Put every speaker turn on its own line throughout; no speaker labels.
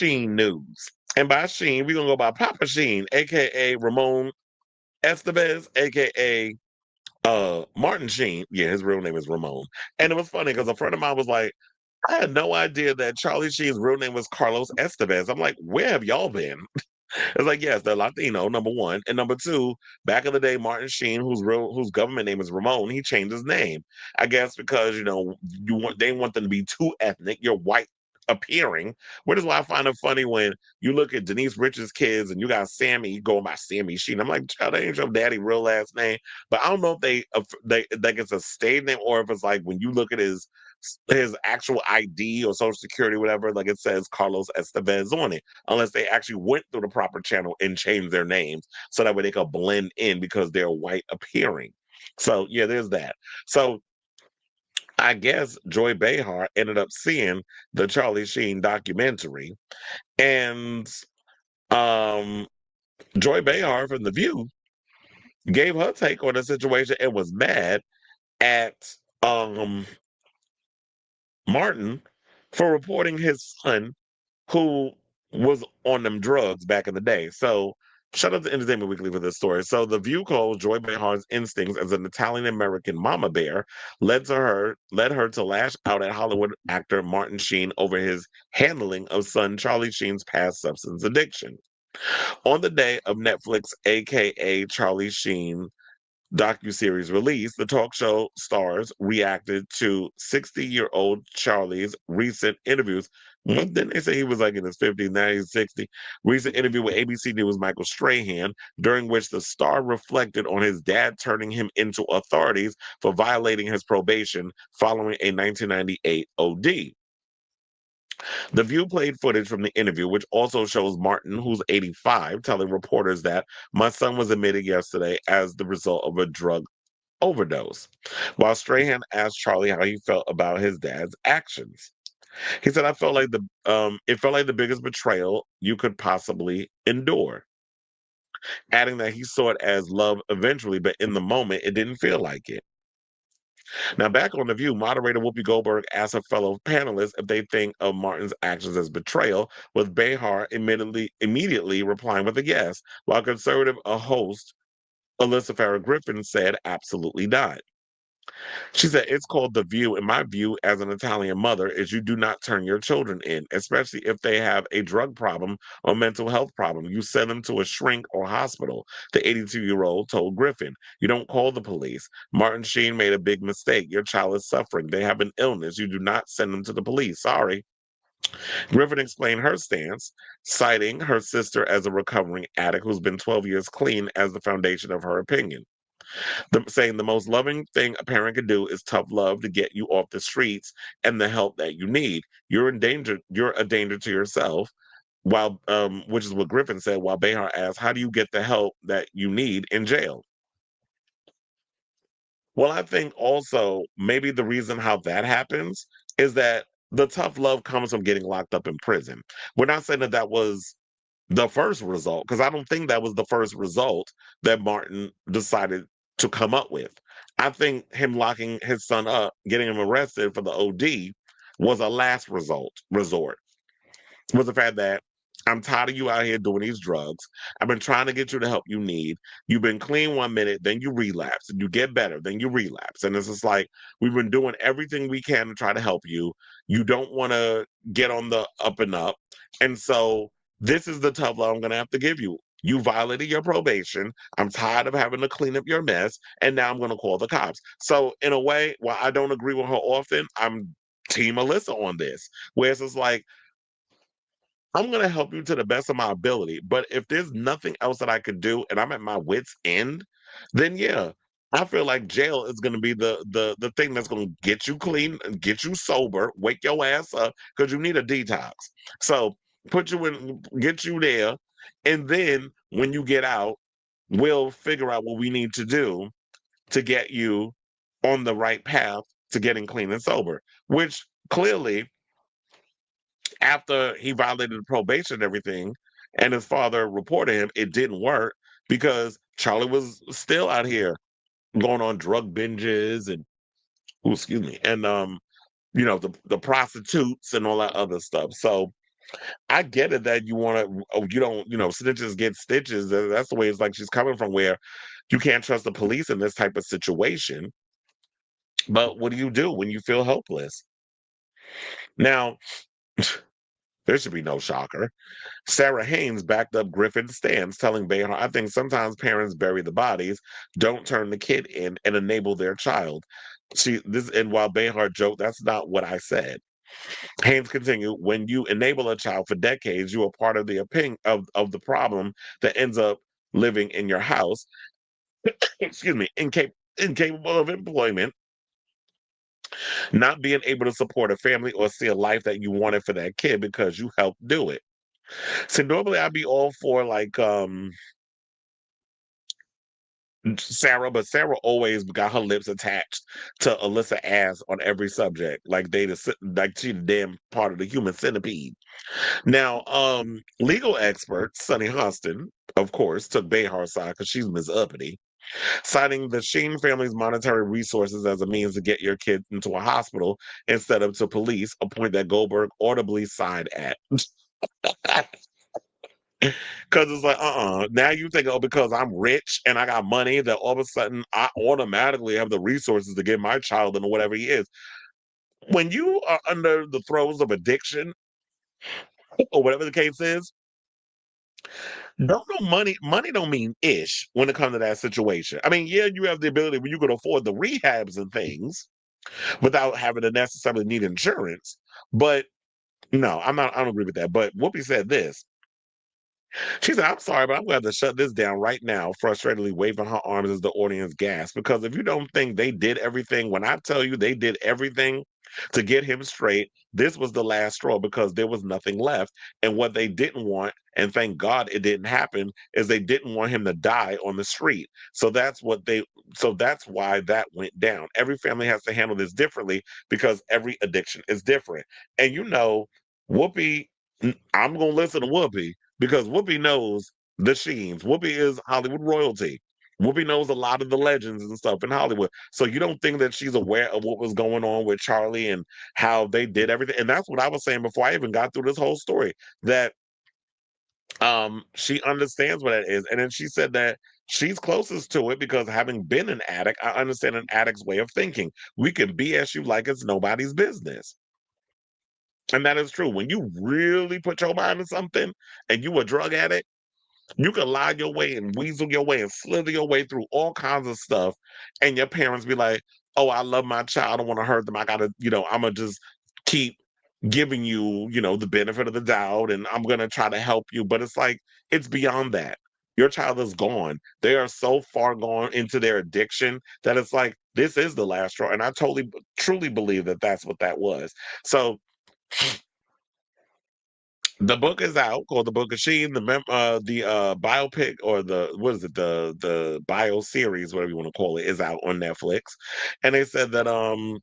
Sheen news. And by Sheen, we're gonna go by Papa Sheen, aka Ramon Estevez, aka Martin Sheen. Yeah, his real name is Ramon. And it was funny because a friend of mine was like, I had no idea that Charlie Sheen's real name was Carlos Estevez. I'm like, where have y'all been? It's like, yes, they're Latino, number one. And number two, back in the day, Martin Sheen, whose government name is Ramon, he changed his name. I guess because, they want them to be too ethnic. You're white appearing. Which is why I find it funny when you look at Denise Richards' kids and you got Sammy going by Sammy Sheen. I'm like, child, that ain't your daddy real last name. But I don't know if they like it's a stage name or if it's like when you look at his actual ID or social security, whatever, like it says Carlos Estevez on it, unless they actually went through the proper channel and changed their names so that way they could blend in because they're white appearing. So yeah, there's that. So I guess Joy Behar ended up seeing the Charlie Sheen documentary, and um, Joy Behar from The View gave her take on the situation and was mad at um, Martin for reporting his son who was on them drugs back in the day. So shout out to Entertainment Weekly for this story. So the View calls Joy Behar's instincts as an Italian American mama bear led her to lash out at Hollywood actor Martin Sheen over his handling of son Charlie Sheen's past substance addiction. On the day of Netflix, aka Charlie Sheen docuseries release, the talk show stars reacted to 60-year-old Charlie's recent interviews. Well, didn't they say he was like in his 50s, now he's 60? Recent interview with ABC News' Michael Strahan, during which the star reflected on his dad turning him into authorities for violating his probation following a 1998 OD. The View played footage from the interview, which also shows Martin, who's 85, telling reporters that my son was admitted yesterday as the result of a drug overdose. While Strahan asked Charlie how he felt about his dad's actions. He said, "I felt like it felt like the biggest betrayal you could possibly endure." Adding that he saw it as love eventually, but in the moment, it didn't feel like it. Now, back on The View, moderator Whoopi Goldberg asked her fellow panelists if they think of Martin's actions as betrayal, with Behar immediately replying with a yes, while conservative host Alyssa Farah Griffin said absolutely not. She said, "It's called The View. In my view, as an Italian mother, is you do not turn your children in, especially if they have a drug problem or mental health problem. You send them to a shrink or hospital," the 82-year-old told Griffin. "You don't call the police. Martin Sheen made a big mistake. Your child is suffering. They have an illness. You do not send them to the police. Sorry." Griffin explained her stance, citing her sister as a recovering addict who's been 12 years clean as the foundation of her opinion. Saying the most loving thing a parent can do is tough love to get you off the streets and the help that you need. You're in danger. You're a danger to yourself. While, which is what Griffin said. While Behar asked, "How do you get the help that you need in jail?" Well, I think also maybe the reason how that happens is that the tough love comes from getting locked up in prison. We're not saying that that was the first result, because I don't think that was the first result that Martin decided to come up with. I think him locking his son up, getting him arrested for the OD, was a last resort. Was the fact that I'm tired of you out here doing these drugs. I've been trying to get you the help you need. You've been clean 1 minute, then you relapse, and you get better, then you relapse. And it's just like we've been doing everything we can to try to help you. You don't want to get on the up and up. And so this is the tough love I'm going to have to give you. You violated your probation. I'm tired of having to clean up your mess. And now I'm going to call the cops. So, in a way, while I don't agree with her often, I'm Team Alyssa on this, where it's just like, I'm going to help you to the best of my ability. But if there's nothing else that I could do and I'm at my wit's end, then yeah, I feel like jail is going to be the thing that's going to get you clean and get you sober, wake your ass up because you need a detox. So put you in, get you there, and then when you get out, we'll figure out what we need to do to get you on the right path to getting clean and sober. Which clearly, after he violated the probation and everything, and his father reported him, it didn't work because Charlie was still out here going on drug binges and excuse me, and the prostitutes and all that other stuff. So I get it that you want to, oh, you don't, snitches get stitches. That's the way it's like she's coming from, where you can't trust the police in this type of situation. But what do you do when you feel helpless? Now, there should be no shocker. Sarah Haynes backed up Griffin's stance, telling Behar, I think sometimes parents bury the bodies, don't turn the kid in, and enable their child. And while Behar joked, that's not what I said. Haynes continued, when you enable a child for decades, you are part of the opinion of the problem that ends up living in your house, excuse me, incapable of employment, not being able to support a family or see a life that you wanted for that kid because you helped do it. So normally I'd be all for like Sarah, but Sarah always got her lips attached to Alyssa ass on every subject. Like like she the damn part of the human centipede. Now, legal expert Sunny Hostin, of course, took Behar's side because she's Miss Uppity, citing the Sheen family's monetary resources as a means to get your kid into a hospital instead of to police, a point that Goldberg audibly sighed at. Because it's like, now you think, oh, because I'm rich and I got money, that all of a sudden I automatically have the resources to get my child into whatever he is. When you are under the throes of addiction or whatever the case is, don't know money don't mean ish when it comes to that situation. I mean, yeah, you have the ability where you can afford the rehabs and things without having to necessarily need insurance. But no, I don't agree with that. But Whoopi said this. She said, I'm sorry, but I'm going to have to shut this down right now, frustratedly waving her arms as the audience gasped. Because if you don't think they did everything, when I tell you they did everything to get him straight, this was the last straw because there was nothing left. And what they didn't want, and thank God it didn't happen, is they didn't want him to die on the street. So that's why that went down. Every family has to handle this differently because every addiction is different. And Whoopi, I'm going to listen to Whoopi because Whoopi knows the Sheens. Whoopi is Hollywood royalty. Whoopi knows a lot of the legends and stuff in Hollywood. So you don't think that she's aware of what was going on with Charlie and how they did everything. And that's what I was saying before I even got through this whole story. That she understands what that is. And then she said that she's closest to it because having been an addict, I understand an addict's way of thinking. We can BS you like it's nobody's business. And that is true. When you really put your mind to something and you a drug addict, you can lie your way and weasel your way and slither your way through all kinds of stuff. And your parents be like, oh, I love my child. I don't want to hurt them. I got to, I'm going to just keep giving you, the benefit of the doubt and I'm going to try to help you. But it's like, it's beyond that. Your child is gone. They are so far gone into their addiction that it's like, this is the last straw. And I totally, truly believe that that's what that was. So, the book is out called The Book of Sheen. The biopic or the what is it the bio series, whatever you want to call it, is out on Netflix. And they said that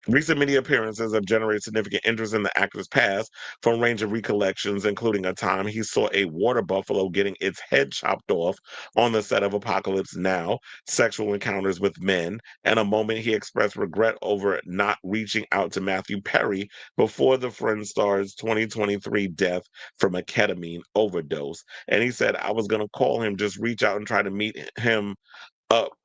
recent media appearances have generated significant interest in the actor's past from a range of recollections, including a time he saw a water buffalo getting its head chopped off on the set of Apocalypse Now, sexual encounters with men, and a moment he expressed regret over not reaching out to Matthew Perry before the Friend star's 2023 death from a ketamine overdose. And he said, I was going to call him, just reach out and try to meet up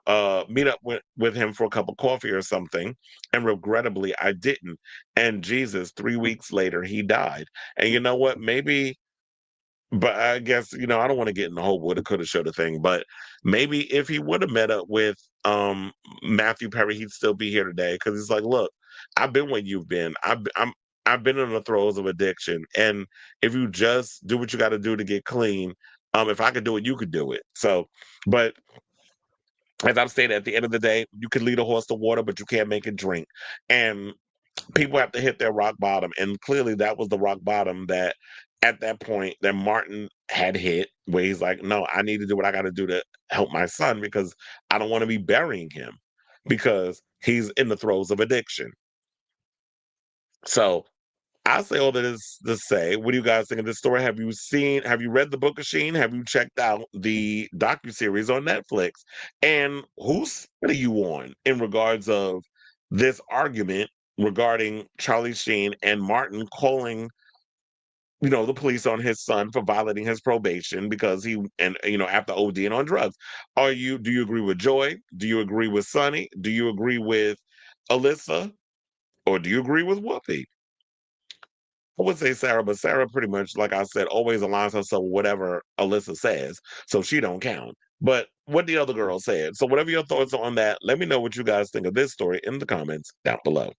with him for a cup of coffee or something, and regrettably I didn't. And Jesus, 3 weeks later he died. And you know what, maybe, but I guess, I don't want to get in the whole woulda coulda shoulda thing, but maybe if he would have met up with Matthew Perry, he'd still be here today. Because it's like, look, I've been where you've been. I've been in the throes of addiction, and if you just do what you got to do to get clean, if I could do it, you could do it. So, but as I've stated, at the end of the day, you can lead a horse to water, but you can't make it drink. And people have to hit their rock bottom. And clearly that was the rock bottom that at that point that Martin had hit, where he's like, no, I need to do what I got to do to help my son because I don't want to be burying him because he's in the throes of addiction. So I say all that is to say, what do you guys think of this story? Have you read the Book of Sheen? Have you checked out the docuseries on Netflix? And whose side are you on in regards of this argument regarding Charlie Sheen and Martin calling, the police on his son for violating his probation because after ODing on drugs. Do you agree with Joy? Do you agree with Sonny? Do you agree with Alyssa? Or do you agree with Whoopi? I would say Sarah, but Sarah pretty much, like I said, always aligns herself with whatever Alyssa says, so she don't count. But what the other girl said. So whatever your thoughts are on that, let me know what you guys think of this story in the comments down below.